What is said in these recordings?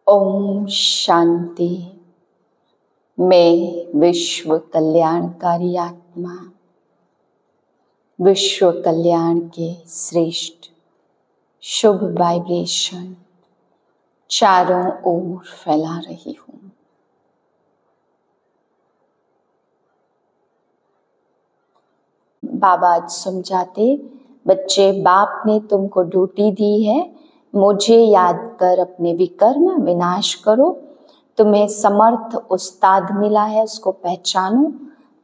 ओम शांति। मैं विश्व कल्याणकारी आत्मा, विश्व कल्याण के श्रेष्ठ शुभ वाइब्रेशन चारों ओर फैला रही हूँ। बाबा आज समझाते, बच्चे बाप ने तुमको ड्यूटी दी है, मुझे याद कर अपने विकर्म विनाश करो। तुम्हें समर्थ उस्ताद मिला है, उसको पहचानो।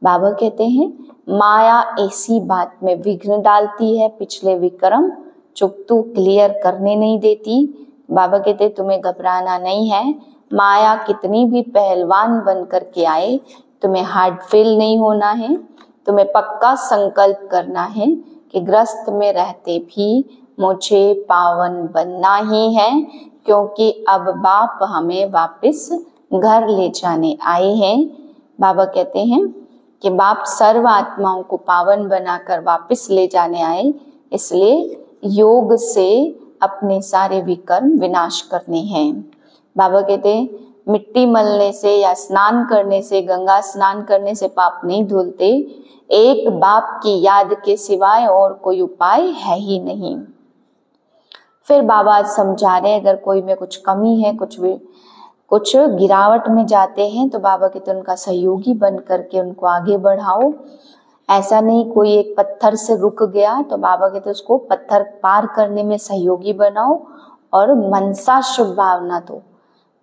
बाबा कहते हैं माया ऐसी बात में विघ्न डालती है, पिछले विक्रम चुकतू क्लियर करने नहीं देती। बाबा कहते तुम्हें घबराना नहीं है, माया कितनी भी पहलवान बन करके आए, तुम्हें हार्ट फेल नहीं होना है। तुम्हें पक्का संकल्प करना है कि ग्रस्त में रहते भी मुझे पावन बनना ही है, क्योंकि अब बाप हमें वापस घर ले जाने आए हैं। बाबा कहते हैं कि बाप सर्व आत्माओं को पावन बनाकर वापस ले जाने आए, इसलिए योग से अपने सारे विकर्म विनाश करने हैं। बाबा कहते हैं मिट्टी मलने से या स्नान करने से, गंगा स्नान करने से पाप नहीं धुलते। एक बाप की याद के सिवाय और कोई उपाय है ही नहीं। फिर बाबा समझा रहे अगर कोई में कुछ कमी है, कुछ गिरावट में जाते हैं, तो बाबा कहते उनका सहयोगी बन करके उनको आगे बढ़ाओ। ऐसा नहीं कोई एक पत्थर से रुक गया तो बाबा कहते उसको पत्थर पार करने में सहयोगी बनाओ और मनसा शुभ भावना दो।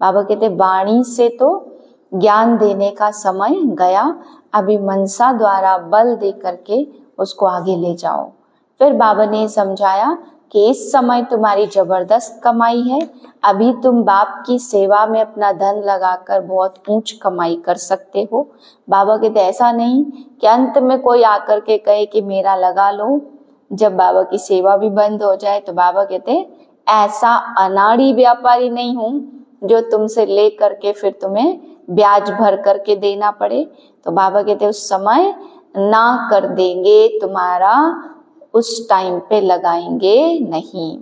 बाबा कहते वाणी से तो ज्ञान देने का समय गया, अभी मनसा द्वारा बल दे करके उसको आगे ले जाओ। फिर बाबा ने समझाया कि इस समय तुम्हारी जबरदस्त कमाई है, अभी तुम बाप की सेवा में अपना धन लगाकर बहुत ऊंच कमाई कर सकते हो। बाबा कहते ऐसा नहीं कि अंत में कोई आकर के कहे कि मेरा लगा लो, जब बाबा की सेवा भी बंद हो जाए। तो बाबा कहते ऐसा अनाड़ी व्यापारी नहीं हूँ जो तुमसे ले करके फिर तुम्हें ब्याज भर करके देना पड़े। तो बाबा कहते उस समय ना कर देंगे, तुम्हारा उस टाइम पे लगाएंगे नहीं।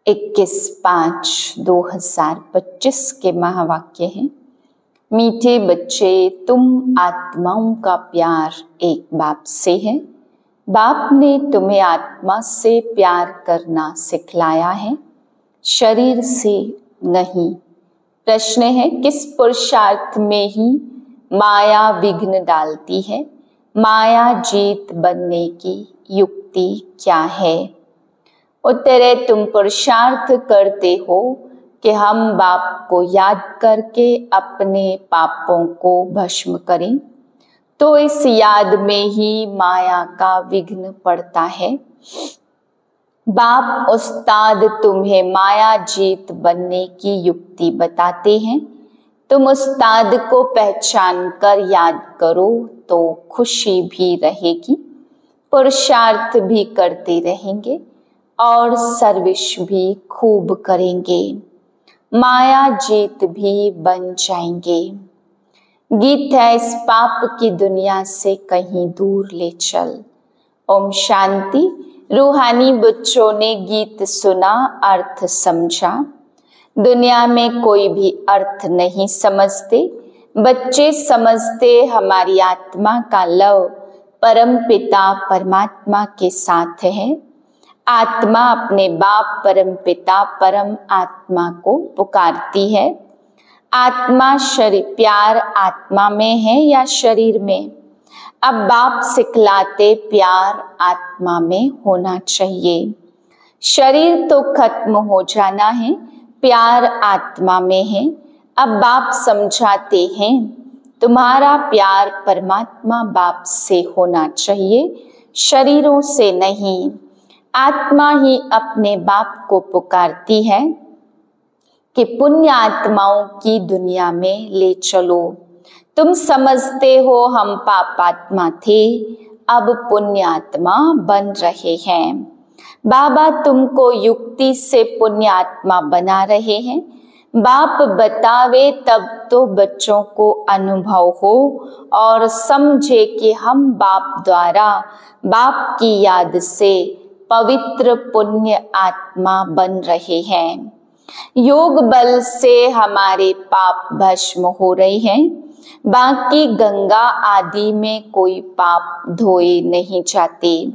21/5/2025 के महावाक्य हैं, मीठे बच्चे तुम आत्माओं का प्यार एक बाप से है। बाप ने तुम्हें आत्मा से प्यार करना सिखलाया है, शरीर से नहीं। प्रश्न है किस पुरुषार्थ में ही माया विघ्न डालती है, माया जीत बनने की युक्ति क्या है? उत्तर है तुम पुरुषार्थ करते हो कि हम बाप को याद करके अपने पापों को भस्म करें, तो इस याद में ही माया का विघ्न पड़ता है। बाप उस्ताद तुम्हें माया जीत बनने की युक्ति बताते हैं, तुम उस्ताद को पहचान कर याद करो तो खुशी भी रहेगी, पुरुषार्थ भी करते रहेंगे और सर्विस भी खूब करेंगे, माया जीत भी बन जाएंगे। गीत है इस पाप की दुनिया से कहीं दूर ले चल। ओम शांति। रूहानी बच्चों ने गीत सुना, अर्थ समझा। दुनिया में कोई भी अर्थ नहीं समझते, बच्चे समझते हमारी आत्मा का लव परम पिता परमात्मा के साथ है। आत्मा अपने बाप परम पिता परम आत्मा को पुकारती है। आत्मा शरीर, प्यार आत्मा में है या शरीर में? अब बाप सिखलाते प्यार आत्मा में होना चाहिए। शरीर तो खत्म हो जाना है, प्यार आत्मा में है। अब बाप समझाते हैं तुम्हारा प्यार परमात्मा बाप से होना चाहिए, शरीरों से नहीं। आत्मा ही अपने बाप को पुकारती है कि पुण्य आत्माओं की दुनिया में ले चलो। तुम समझते हो हम पापात्मा थे, अब पुण्य आत्मा बन रहे हैं। बाबा तुमको युक्ति से पुण्य आत्मा बना रहे हैं। बाप बतावे तब तो बच्चों को अनुभव हो और समझे कि हम बाप द्वारा, बाप की याद से पवित्र पुण्य आत्मा बन रहे हैं। योग बल से हमारे पाप भस्म हो रहे हैं, बाकी गंगा आदि में कोई पाप धोए नहीं जाते।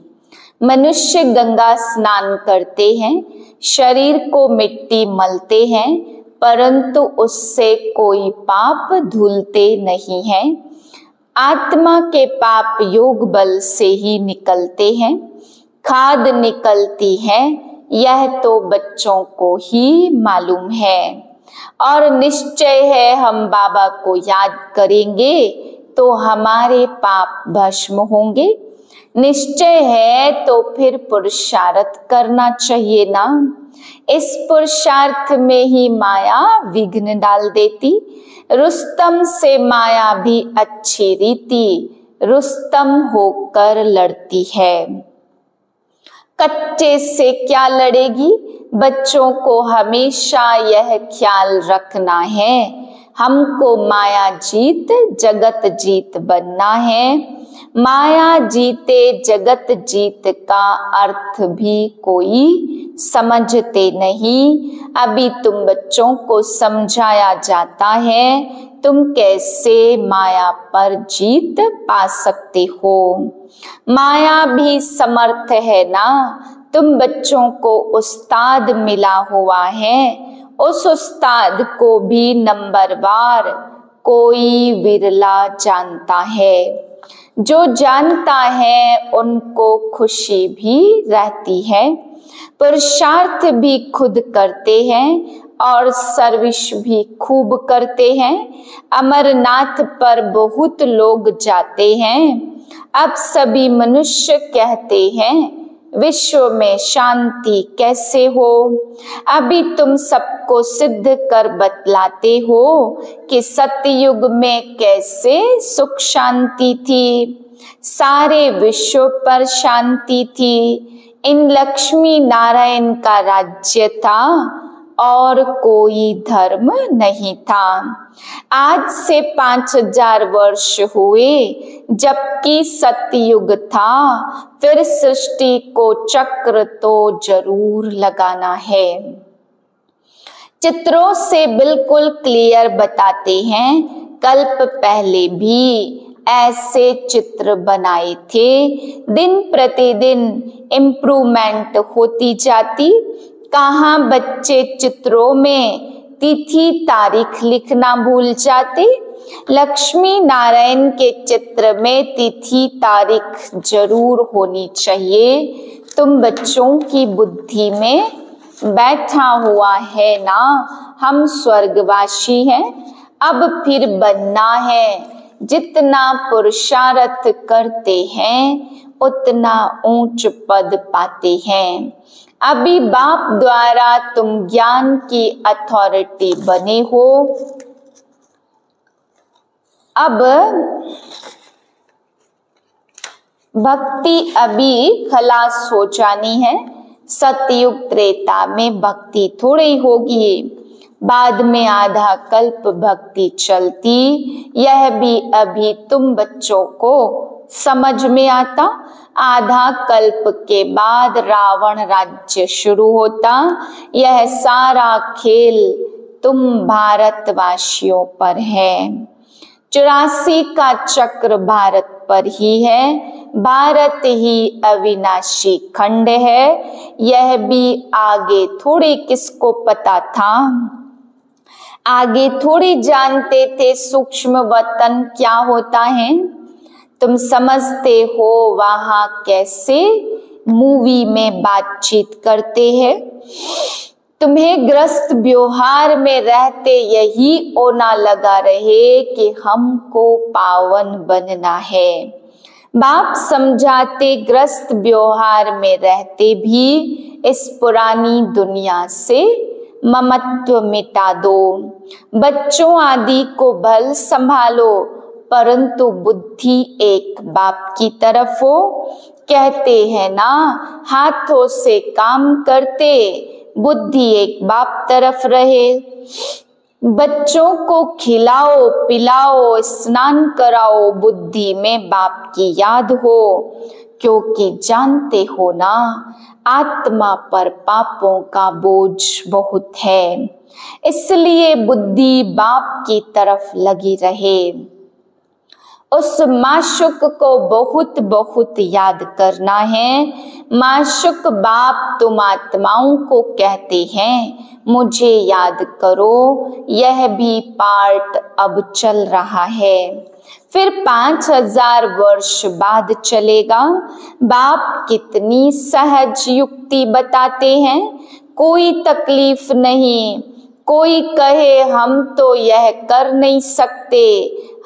मनुष्य गंगा स्नान करते हैं, शरीर को मिट्टी मलते हैं, परंतु उससे कोई पाप धुलते नहीं हैं। आत्मा के पाप योग बल से ही निकलते हैं। खाद निकलती है, यह तो बच्चों को ही मालूम है। और निश्चय है हम बाबा को याद करेंगे तो हमारे पाप भस्म होंगे। निश्चय है तो फिर पुरुषार्थ करना चाहिए ना। इस पुरुषार्थ में ही माया विघ्न डाल देती। रुस्तम से माया भी अच्छी रीति रुस्तम होकर लड़ती है। कच्चे से क्या लड़ेगी? बच्चों को हमेशा यह ख्याल रखना है, हमको माया जीत जगत जीत बनना है। माया जीते जगत जीत का अर्थ भी कोई समझते नहीं। अभी तुम बच्चों को समझाया जाता है तुम कैसे माया पर जीत पा सकते हो। माया भी समर्थ है ना। तुम बच्चों को उस्ताद मिला हुआ है, उस उस्ताद को भी नंबरवार कोई विरला जानता है। जो जानता है उनको खुशी भी रहती है। पुरुषार्थ भी खुद करते हैं और सर्विस भी खूब करते हैं। अमरनाथ पर बहुत लोग जाते हैं। अब सभी मनुष्य कहते हैं विश्व में शांति कैसे हो। अभी तुम सबको सिद्ध कर बतलाते हो कि सतयुग में कैसे सुख शांति थी, सारे विश्व पर शांति थी। इन लक्ष्मी नारायण का राज्य था और कोई धर्म नहीं था। आज से 5000 वर्ष हुए जबकि सतयुग था। फिर सृष्टि को चक्र तो जरूर लगाना है। चित्रों से बिल्कुल क्लियर बताते हैं। कल्प पहले भी ऐसे चित्र बनाए थे। दिन प्रतिदिन इम्प्रूवमेंट होती जाती। कहाँ बच्चे चित्रों में तिथि तारीख लिखना भूल जाते। लक्ष्मी नारायण के चित्र में तिथि तारीख जरूर होनी चाहिए। तुम बच्चों की बुद्धि में बैठा हुआ है ना, हम स्वर्गवासी हैं। अब फिर बनना है। जितना पुरुषार्थ करते हैं उतना ऊंच पद पाते हैं। अभी बाप द्वारा तुम ज्ञान की अथॉरिटी बने हो। अब भक्ति अभी खलास हो जानी है। सतयुग त्रेता में भक्ति थोड़ी होगी, बाद में आधा कल्प भक्ति चलती। यह भी अभी तुम बच्चों को समझ में आता। आधा कल्प के बाद रावण राज्य शुरू होता। यह सारा खेल तुम भारतवासियों पर है। 84 का चक्र भारत पर ही है। भारत ही अविनाशी खंड है। यह भी आगे थोड़ी किसको पता था। आगे थोड़ी जानते थे सूक्ष्म वतन क्या होता है। तुम समझते हो वहां कैसे मूवी में बातचीत करते हैं। तुम्हें ग्रस्त व्यवहार में रहते यही ओना लगा रहे कि हमको पावन बनना है। बाप समझाते ग्रस्त व्यवहार में रहते भी इस पुरानी दुनिया से ममत्व मिटा दो। बच्चों आदि को भल संभालो, परंतु बुद्धि एक बाप की तरफ हो। कहते हैं ना, हाथों से काम करते बुद्धि एक बाप तरफ रहे। बच्चों को खिलाओ पिलाओ स्नान कराओ, बुद्धि में बाप की याद हो। क्योंकि जानते हो ना, आत्मा पर पापों का बोझ बहुत है, इसलिए बुद्धि बाप की तरफ लगी रहे। उस माशुक को बहुत बहुत याद करना है। माशुक बाप तुम आत्माओं को कहते हैं मुझे याद करो। यह भी पार्ट अब चल रहा है, फिर 5000 वर्ष बाद चलेगा। बाप कितनी सहज युक्ति बताते हैं, कोई तकलीफ नहीं। कोई कहे हम तो यह कर नहीं सकते,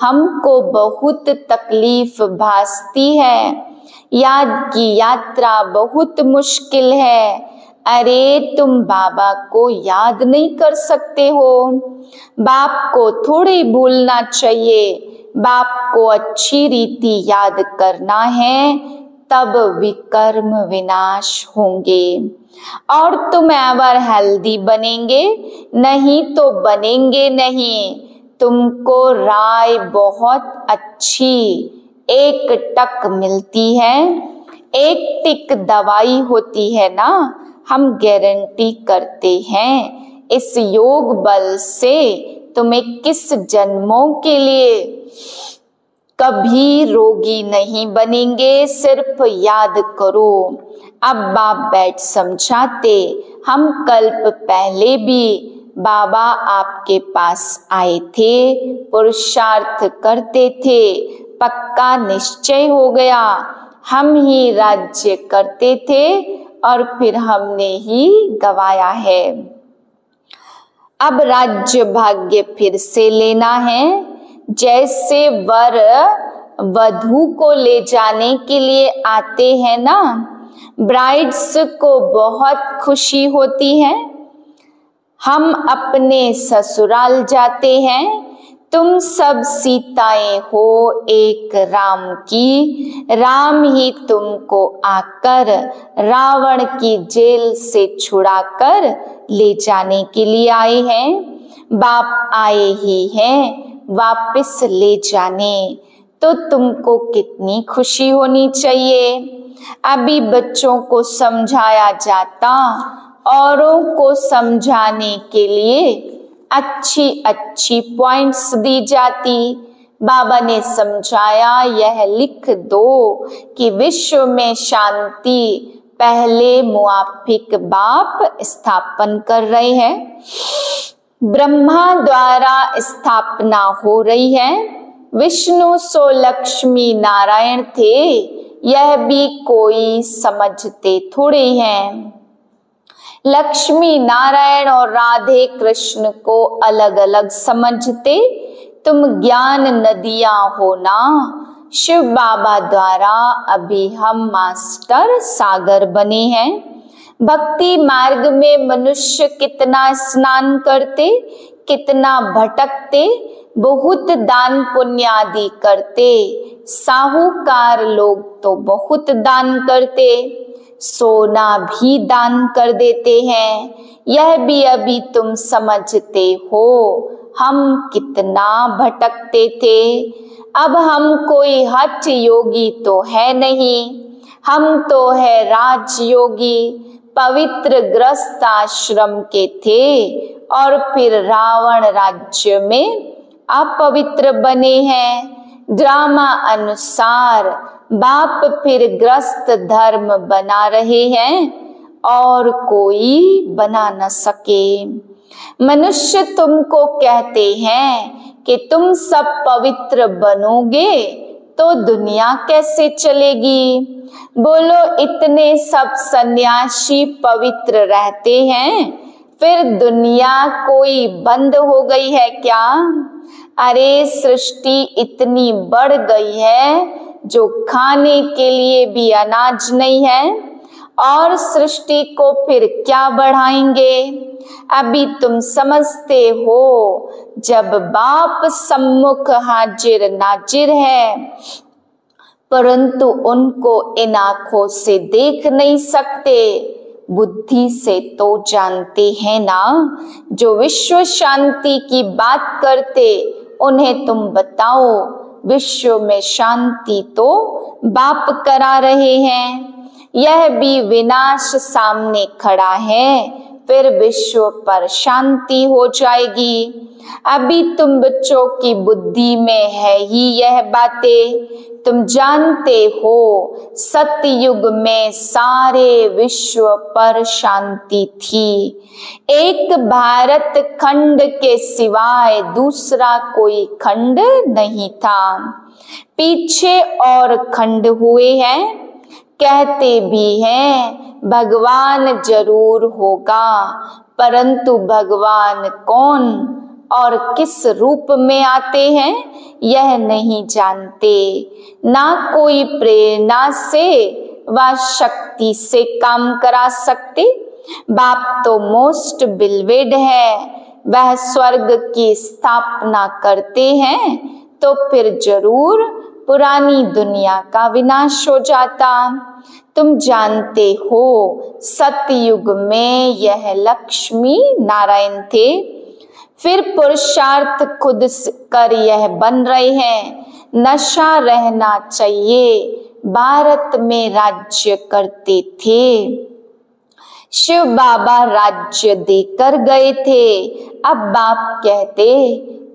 हमको बहुत तकलीफ भासती है, याद की यात्रा बहुत मुश्किल है। अरे तुम बाबा को याद नहीं कर सकते हो। बाप को थोड़ी भूलना चाहिए, बाप को अच्छी रीति याद करना है, तब विकर्म विनाश होंगे और तुम एवर हेल्दी बनेंगे, नहीं तो बनेंगे नहीं। तुमको राय बहुत अच्छी एक टक मिलती है, एक टिक दवाई होती है ना। हम गारंटी करते हैं इस योग बल से तुम 21 जन्मों के लिए कभी रोगी नहीं बनेंगे। सिर्फ याद करो। अब बाप बैठ समझाते, हम कल्प पहले भी बाबा आपके पास आए थे, पुरुषार्थ करते थे, पक्का निश्चय हो गया हम ही राज्य करते थे और फिर हमने ही गवाया है। अब राज्य भाग्य फिर से लेना है। जैसे वर वधू को ले जाने के लिए आते हैं ना, ब्राइड्स को बहुत खुशी होती है। हम अपने ससुराल जाते हैं, तुम सब सीताएं हो एक राम की। राम ही तुमको आकर रावण की जेल से छुड़ाकर ले जाने के लिए आए हैं। बाप आए ही हैं वापस ले जाने, तो तुमको कितनी खुशी होनी चाहिए। अभी बच्चों को समझाया जाता, औरों को समझाने के लिए अच्छी अच्छी पॉइंट्स दी जाती। बाबा ने समझाया, यह लिख दो कि विश्व में शांति पहले मुआफिक बाप स्थापन कर रहे हैं, ब्रह्मा द्वारा स्थापना हो रही है। विष्णु सो लक्ष्मी नारायण थे, यह भी कोई समझते थोड़े हैं। लक्ष्मी नारायण और राधे कृष्ण को अलग अलग समझते। तुम ज्ञान नदियां हो ना। शिव बाबा द्वारा अभी हम मास्टर सागर बने हैं। भक्ति मार्ग में मनुष्य कितना स्नान करते, कितना भटकते, बहुत दान पुण्य आदि करते। साहूकार लोग तो बहुत दान करते, सोना भी दान कर देते हैं। यह भी अभी तुम समझते हो हम कितना भटकते थे। अब हम कोई हठ योगी तो है नहीं, हम तो है राजयोगी। पवित्र ग्रस्त आश्रम के थे और फिर रावण राज्य में अपवित्र बने हैं। ड्रामा अनुसार बाप फिर ग्रस्त धर्म बना रहे हैं और कोई बना न सके। मनुष्य तुमको कहते हैं कि तुम सब पवित्र बनोगे तो दुनिया कैसे चलेगी। बोलो, इतने सब सन्यासी पवित्र रहते हैं, फिर दुनिया कोई बंद हो गई है क्या। अरे सृष्टि इतनी बढ़ गई है जो खाने के लिए भी अनाज नहीं है, और सृष्टि को फिर क्या बढ़ाएंगे। अभी तुम समझते हो जब बाप सम्मुख हाजिर नाजिर है, परंतु उनको इन आंखों से देख नहीं सकते, बुद्धि से तो जानते हैं ना। जो विश्व शांति की बात करते उन्हें तुम बताओ, विश्व में शांति तो बाप करा रहे हैं। यह भी विनाश सामने खड़ा है, फिर विश्व पर शांति हो जाएगी। अभी तुम बच्चों की बुद्धि में है ही यह बातें। तुम जानते हो सतयुग में सारे विश्व पर शांति थी। एक भारत खंड के सिवाय दूसरा कोई खंड नहीं था। पीछे और खंड हुए हैं, कहते भी हैं भगवान जरूर होगा, परंतु भगवान कौन और किस रूप में आते हैं यह नहीं जानते। ना कोई प्रेरणा से व शक्ति से काम करा सकते। बाप तो मोस्ट बिलवेड है, वह स्वर्ग की स्थापना करते हैं तो फिर जरूर पुरानी दुनिया का विनाश हो जाता। तुम जानते हो सतयुग में यह लक्ष्मी नारायण थे, फिर पुरुषार्थ खुद कर यह बन रहे हैं। नशा रहना चाहिए, भारत में राज्य करते थे। शिव बाबा राज्य देकर गए थे। अब बाप कहते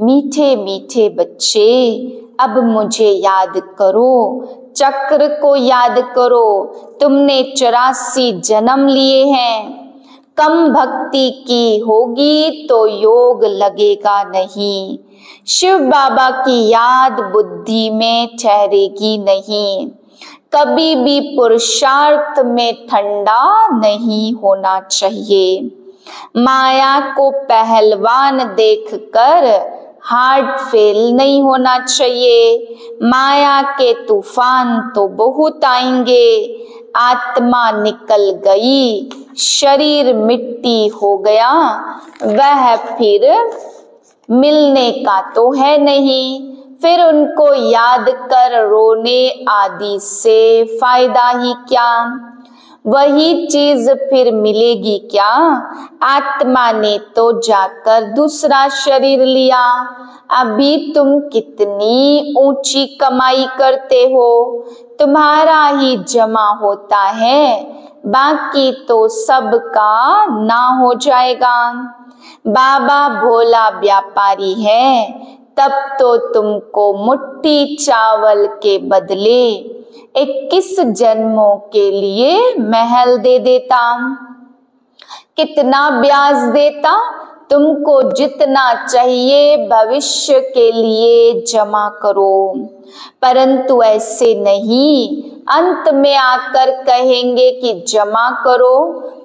मीठे मीठे बच्चे अब मुझे याद करो, चक्र को याद करो। तुमने 84 जन्म लिए हैं। कम भक्ति की होगी तो योग लगेगा नहीं। शिव बाबा की याद बुद्धि में ठहरेगी नहीं। कभी भी पुरुषार्थ में ठंडा नहीं होना चाहिए। माया को पहलवान देखकर हार्ट फेल नहीं होना चाहिए। माया के तूफान तो बहुत आएंगे। आत्मा निकल गई, शरीर मिट्टी हो गया, वह फिर मिलने का तो है नहीं। फिर उनको याद कर रोने आदि से फायदा ही क्या। वही चीज फिर मिलेगी क्या। आत्मा ने तो जाकर दूसरा शरीर लिया। अभी तुम कितनी ऊंची कमाई करते हो, तुम्हारा ही जमा होता है, बाकी तो सबका ना हो जाएगा। बाबा भोला व्यापारी है, तब तो तुमको मुट्ठी चावल के बदले 21 जन्मों के लिए महल दे देता। कितना ब्याज देता, तुमको जितना चाहिए भविष्य के लिए जमा करो। परंतु ऐसे नहीं, अंत में आकर कहेंगे कि जमा करो,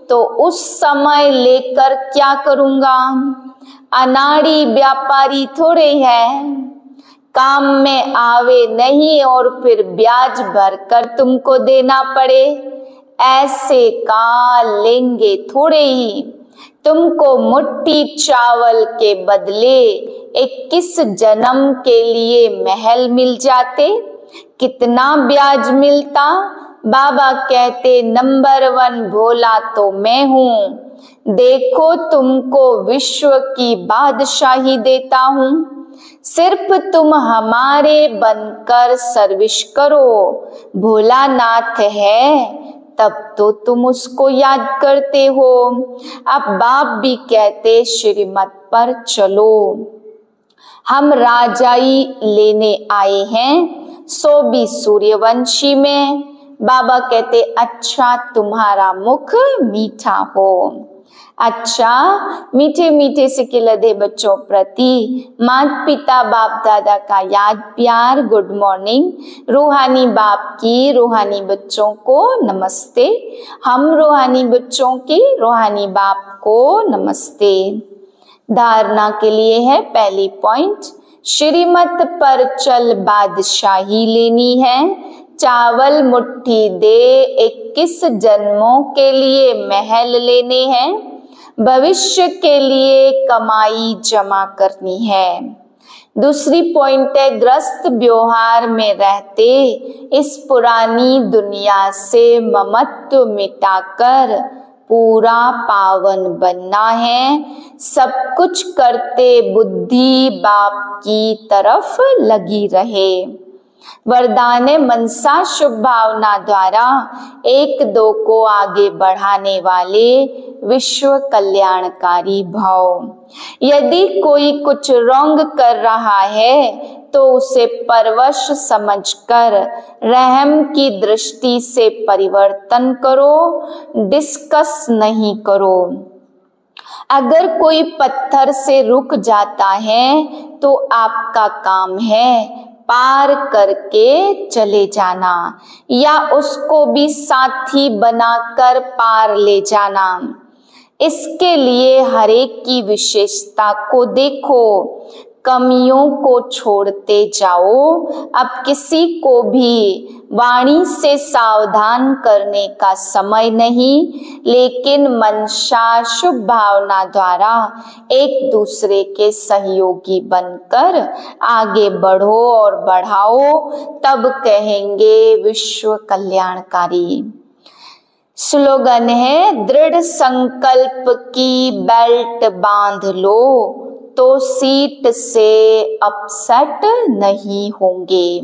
तो उस समय लेकर क्या करूंगा। अनाड़ी व्यापारी थोड़े हैं, काम में आवे नहीं और फिर ब्याज भरकर तुमको देना पड़े। ऐसे का लेंगे थोड़े ही। तुमको मुट्ठी चावल के बदले 21 जन्म के लिए महल मिल जाते, कितना ब्याज मिलता। बाबा कहते नंबर 1 भोला तो मैं हूँ। देखो तुमको विश्व की बादशाही देता हूँ, सिर्फ तुम हमारे बनकर सर्विस करो। भोलानाथ है तब तो तुम उसको याद करते हो। अब बाप भी कहते श्रीमत पर चलो, हम राजाई लेने आए हैं, सो भी सूर्यवंशी में। बाबा कहते अच्छा तुम्हारा मुख मीठा हो। अच्छा मीठे मीठे से खिलते बच्चों प्रति माता पिता बाप दादा का याद प्यार गुड मॉर्निंग। रूहानी बाप की रूहानी बच्चों को नमस्ते। हम रूहानी बच्चों की रूहानी बाप को नमस्ते। धारणा के लिए है पहली पॉइंट, श्रीमत पर चल बादशाही लेनी है। चावल मुट्ठी दे 21 जन्मों के लिए महल लेने हैं, भविष्य के लिए कमाई जमा करनी है। दूसरी पॉइंट है ग्रस्त व्यवहार में रहते इस पुरानी दुनिया से ममत्व मिटाकर पूरा पावन बनना है। सब कुछ करते बुद्धि बाप की तरफ लगी रहे। वरदान है मनसा शुभ भावना द्वारा एक दो को आगे बढ़ाने वाले विश्व कल्याणकारी भाव। यदि कोई कुछ रॉन्ग कर रहा है तो उसे परवश समझकर रहम की दृष्टि से परिवर्तन करो, डिस्कस नहीं करो। अगर कोई पत्थर से रुक जाता है तो आपका काम है पार करके चले जाना या उसको भी साथी बनाकर पार ले जाना। इसके लिए हर एक की विशेषता को देखो, कमियों को छोड़ते जाओ। अब किसी को भी वाणी से सावधान करने का समय नहीं, लेकिन मनसा शुभ भावना द्वारा एक दूसरे के सहयोगी बनकर आगे बढ़ो और बढ़ाओ, तब कहेंगे विश्व कल्याणकारी। स्लोगन है दृढ़ संकल्प की बेल्ट बांध लो तो सीट से अपसेट नहीं होंगे।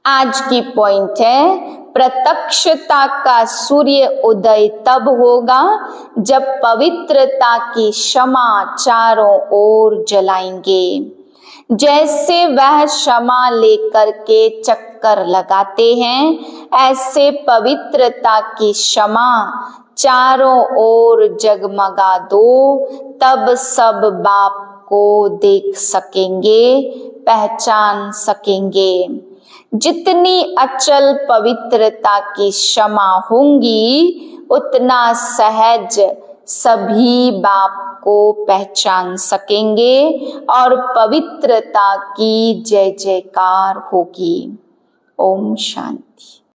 आज की पॉइंट है प्रत्यक्षता का सूर्य उदय तब होगा जब पवित्रता की क्षमा चारों ओर जलाएंगे। जैसे वह क्षमा लेकर के चक्कर लगाते हैं, ऐसे पवित्रता की क्षमा चारों ओर जगमगा दो, तब सब बाप को देख सकेंगे, पहचान सकेंगे। जितनी अचल पवित्रता की क्षमा होंगी, उतना सहज सभी बाप को पहचान सकेंगे और पवित्रता की जय जयकार होगी। ओम शांति।